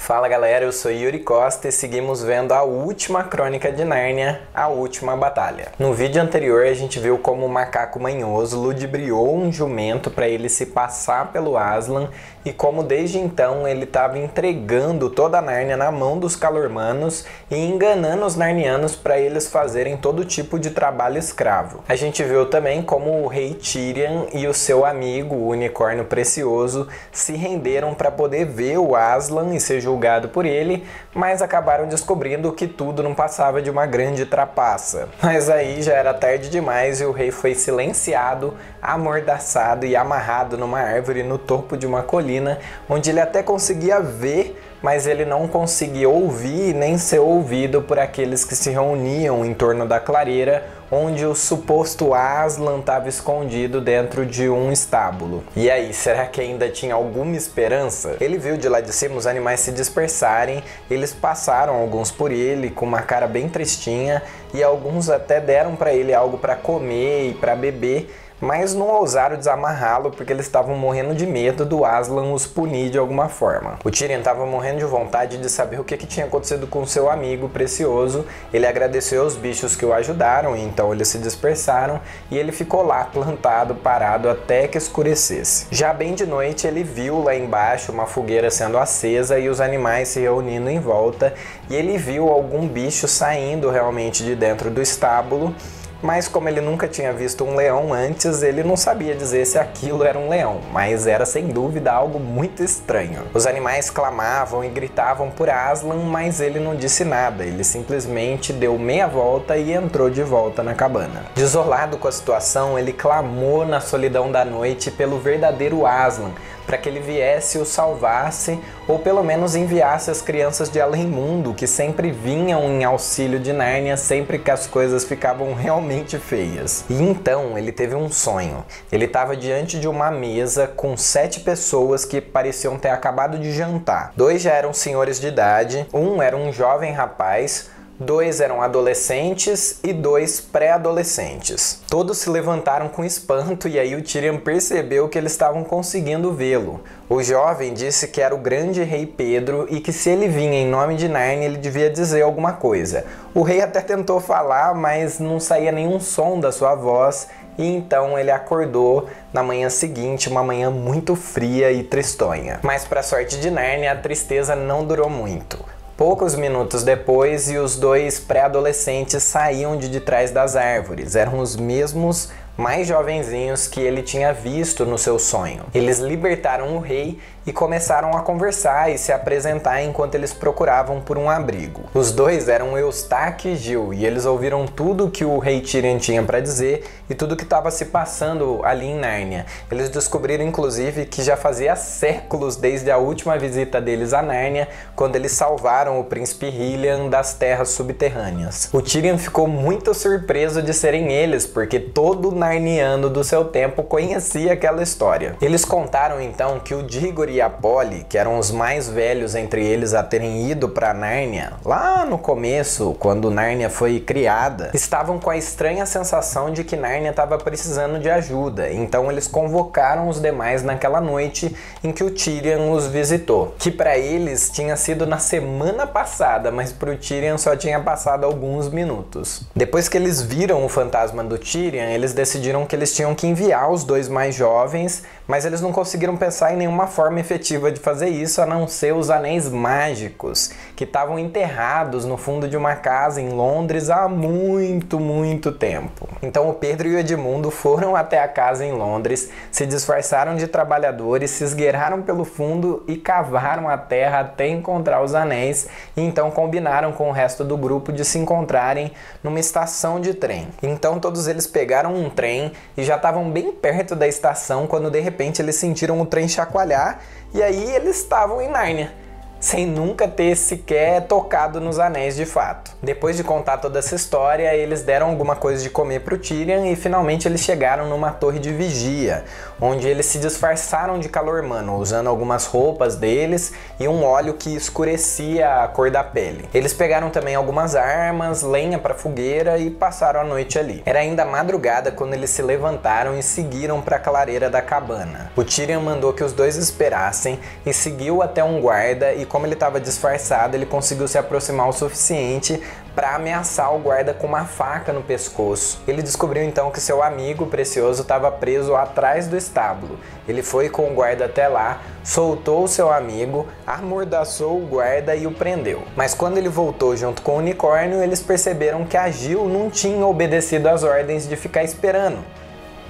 Fala galera, eu sou Yuri Costa e seguimos vendo a última crônica de Nárnia, a última batalha. No vídeo anterior a gente viu como o macaco manhoso ludibriou um jumento para ele se passar pelo Aslan e como desde então ele estava entregando toda a Nárnia na mão dos Calormanos e enganando os narnianos para eles fazerem todo tipo de trabalho escravo. A gente viu também como o rei Tirian e o seu amigo, o unicórnio precioso, se renderam para poder ver o Aslan e ser julgado por ele, mas acabaram descobrindo que tudo não passava de uma grande trapaça. Mas aí já era tarde demais e o rei foi silenciado, amordaçado e amarrado numa árvore no topo de uma colina, onde ele até conseguia ver, mas ele não conseguia ouvir nem ser ouvido por aqueles que se reuniam em torno da clareira, onde o suposto Aslan estava escondido dentro de um estábulo. E aí, será que ainda tinha alguma esperança? Ele viu de lá de cima os animais se dispersarem, eles passaram alguns por ele com uma cara bem tristinha e alguns até deram para ele algo para comer e para beber, mas não ousaram desamarrá-lo porque eles estavam morrendo de medo do Aslan os punir de alguma forma. O Tirian estava morrendo de vontade de saber o que tinha acontecido com seu amigo precioso. Ele agradeceu aos bichos que o ajudaram, e então eles se dispersaram e ele ficou lá plantado, parado até que escurecesse. Já bem de noite ele viu lá embaixo uma fogueira sendo acesa e os animais se reunindo em volta, e ele viu algum bicho saindo realmente de dentro do estábulo. Mas como ele nunca tinha visto um leão antes, ele não sabia dizer se aquilo era um leão, mas era sem dúvida algo muito estranho. Os animais clamavam e gritavam por Aslan, mas ele não disse nada, ele simplesmente deu meia volta e entrou de volta na cabana. Desolado com a situação, ele clamou na solidão da noite pelo verdadeiro Aslan, para que ele viesse e o salvasse, ou pelo menos enviasse as crianças de Além-Mundo, que sempre vinham em auxílio de Nárnia sempre que as coisas ficavam realmente feias. E então ele teve um sonho. Ele estava diante de uma mesa com 7 pessoas que pareciam ter acabado de jantar. 2 já eram senhores de idade, um era um jovem rapaz, 2 eram adolescentes e 2 pré-adolescentes. Todos se levantaram com espanto e aí o Tirian percebeu que eles estavam conseguindo vê-lo. O jovem disse que era o grande rei Pedro e que se ele vinha em nome de Nárnia ele devia dizer alguma coisa. O rei até tentou falar, mas não saía nenhum som da sua voz, e então ele acordou na manhã seguinte, uma manhã muito fria e tristonha. Mas para sorte de Nárnia, a tristeza não durou muito. Poucos minutos depois, e os 2 pré-adolescentes saíam de trás das árvores. Eram os mesmos mais jovenzinhos que ele tinha visto no seu sonho. Eles libertaram o rei e começaram a conversar e se apresentar enquanto eles procuravam por um abrigo. Os 2 eram Eustáquio e Gil, e eles ouviram tudo que o rei Tirian tinha para dizer e tudo que estava se passando ali em Nárnia. Eles descobriram inclusive que já fazia séculos desde a última visita deles a Nárnia, quando eles salvaram o príncipe Hylian das terras subterrâneas. O Tirian ficou muito surpreso de serem eles, porque todo narniano do seu tempo conhecia aquela história. Eles contaram então que o Dígor e a Polly, que eram os mais velhos entre eles a terem ido para Nárnia, lá no começo, quando Nárnia foi criada, estavam com a estranha sensação de que Nárnia estava precisando de ajuda, então eles convocaram os demais naquela noite em que o Tirian os visitou, que para eles tinha sido na semana passada, mas para o Tirian só tinha passado alguns minutos. Depois que eles viram o fantasma do Tirian, eles decidiram que eles tinham que enviar os 2 mais jovens, mas eles não conseguiram pensar em nenhuma forma efetiva de fazer isso, a não ser os anéis mágicos, que estavam enterrados no fundo de uma casa em Londres há muito tempo. Então o Pedro e o Edmundo foram até a casa em Londres, se disfarçaram de trabalhadores, se esgueiraram pelo fundo e cavaram a terra até encontrar os anéis, e então combinaram com o resto do grupo de se encontrarem numa estação de trem. Então todos eles pegaram um trem e já estavam bem perto da estação quando de repente eles sentiram o trem chacoalhar, e aí eles estavam em Nárnia, sem nunca ter sequer tocado nos anéis de fato. Depois de contar toda essa história, eles deram alguma coisa de comer pro Tirian e finalmente eles chegaram numa torre de vigia, onde eles se disfarçaram de Calormano, usando algumas roupas deles e um óleo que escurecia a cor da pele. Eles pegaram também algumas armas, lenha para fogueira e passaram a noite ali. Era ainda madrugada quando eles se levantaram e seguiram para a clareira da cabana. O Tirian mandou que os 2 esperassem e seguiu até um guarda e como ele estava disfarçado, ele conseguiu se aproximar o suficiente para ameaçar o guarda com uma faca no pescoço. Ele descobriu então que seu amigo precioso estava preso atrás do estábulo. Ele foi com o guarda até lá, soltou seu amigo, amordaçou o guarda e o prendeu. Mas quando ele voltou junto com o unicórnio, eles perceberam que a Jill não tinha obedecido às ordens de ficar esperando.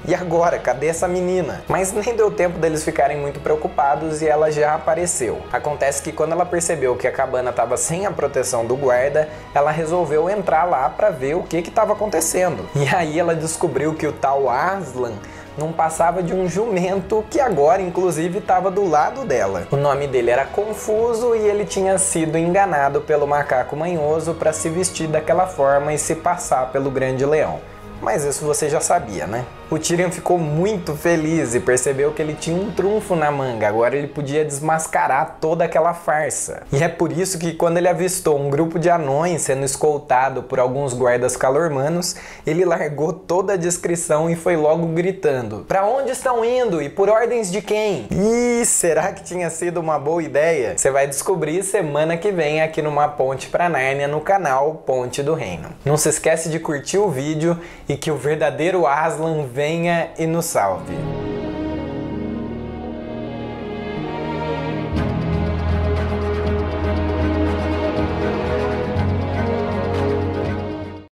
E agora, cadê essa menina? Mas nem deu tempo deles ficarem muito preocupados e ela já apareceu. Acontece que quando ela percebeu que a cabana estava sem a proteção do guarda, ela resolveu entrar lá para ver o que estava acontecendo. E aí ela descobriu que o tal Aslan não passava de um jumento que agora inclusive estava do lado dela. O nome dele era Confuso e ele tinha sido enganado pelo macaco manhoso para se vestir daquela forma e se passar pelo grande leão. Mas isso você já sabia, né? O Tyrion ficou muito feliz e percebeu que ele tinha um trunfo na manga, agora ele podia desmascarar toda aquela farsa. E é por isso que quando ele avistou um grupo de anões sendo escoltado por alguns guardas calormanos, ele largou toda a descrição e foi logo gritando: "Pra onde estão indo e por ordens de quem?" Ih, será que tinha sido uma boa ideia? Você vai descobrir semana que vem aqui numa Ponte pra Nárnia no canal Ponte do Reino. Não se esquece de curtir o vídeo e que o verdadeiro Aslan venha e nos salve.